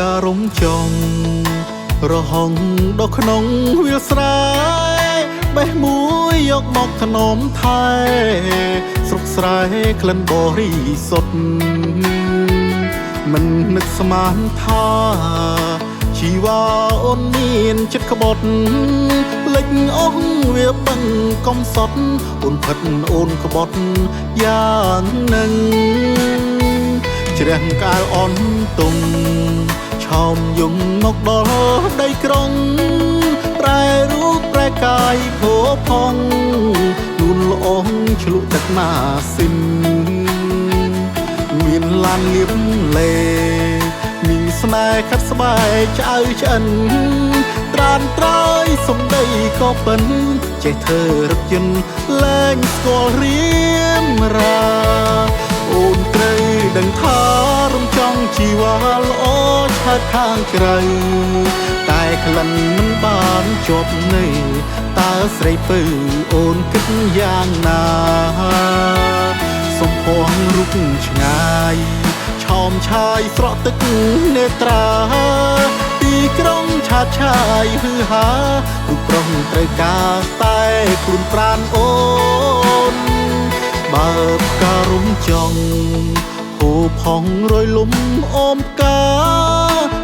ការរំចង់រហងដល់ក្នុងវាលស្រែបេះមួយយកមកថ្នមថែស្រុកស្រែក្លិនបរិសុទ្ធមិននឹកស្មានថាជីវ៉ាអូនមានចិត្តក្បត់លេចអស់វាបឹងកំសត់អូនផិតអូនក្បត់យ៉ាងនឹងជ្រះកាលអន់ទុំឆោមយងមកដល់ដីក្រុងប្រែរូបប្រែកាយភោផងនួនល្អងឆ្លក់ទឹកម៉ាស៊ីនមានឡានលៀបលេមីងស្នេហ៍ខាត់ស្បែកឆ្អៅឆ្អិនត្រានត្រើយសំដីក៏ពិនចេះធ្វើរថយន្តលែងស្គាល់រៀមរាអូនត្រូវដឹងថារំចង់ជីវ៉ាល្អឆើតខាងក្រៅតែក្លិនមិនបានជាប់នៅតើស្រីពៅអូនគិតយ៉ាងណាសំពងរូបឆ្ងាយឆោមឆាយស្រក់ទឹកនេត្រាទីក្រុងឆាតឆាយហឺហារូបប្រុសត្រូវការតែខ្លួនប្រាណអូនបើផ្ការុំចង់ហូរផងរយលំអូមផ្កា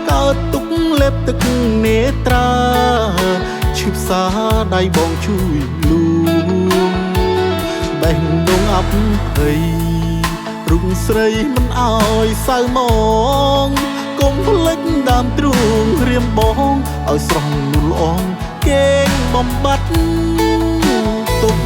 កើតទុកលេបទឹកនេត្រាឈឺផ្សាដៃបងជួយលួងបេះដូងអប់ភ័យរុកស្រីមិនអើយសៅមកកុំភ្លេចដើមទ្រូងរៀមបងឲ្យស្រស់នួនល្អងគេងបំបត្តិទុក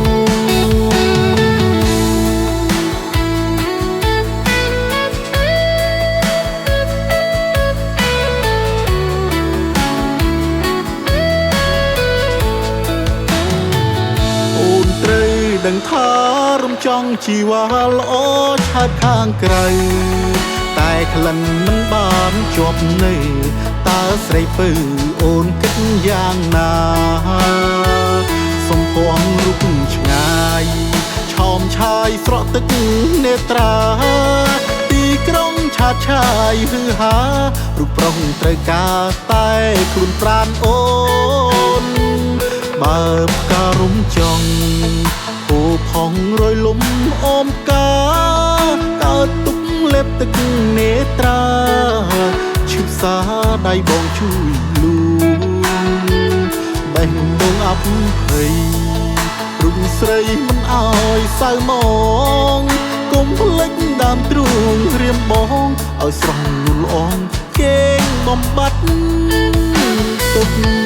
ដឹងថារំចង់ជីវ៉ាល្អឆើតខាងក្រៅតែក្លិនមិនបានជាប់នៅតើស្រីពៅអូនគិតយ៉ាងណាសំពងរូបឆ្ងាយឆោមឆាយស្រក់ទឹកនេត្រាទីក្រុងឆាតឆាយហឺហារូបប្រុសត្រូវការតែខ្លួនប្រាណអូនបើផ្ការុំចង់ហូរផងរយលំអូមកាកើតទុកលេបទឹកនេត្រាឈឺផ្សាដៃបងជួយលួងបេះដូងអប់ភ័យរុកស្រីមិនអើយសៅមកកុំភ្លេចដើមទ្រូងរៀមបងឲ្យស្រស់នួនល្អងគេងបំបត្តិទុក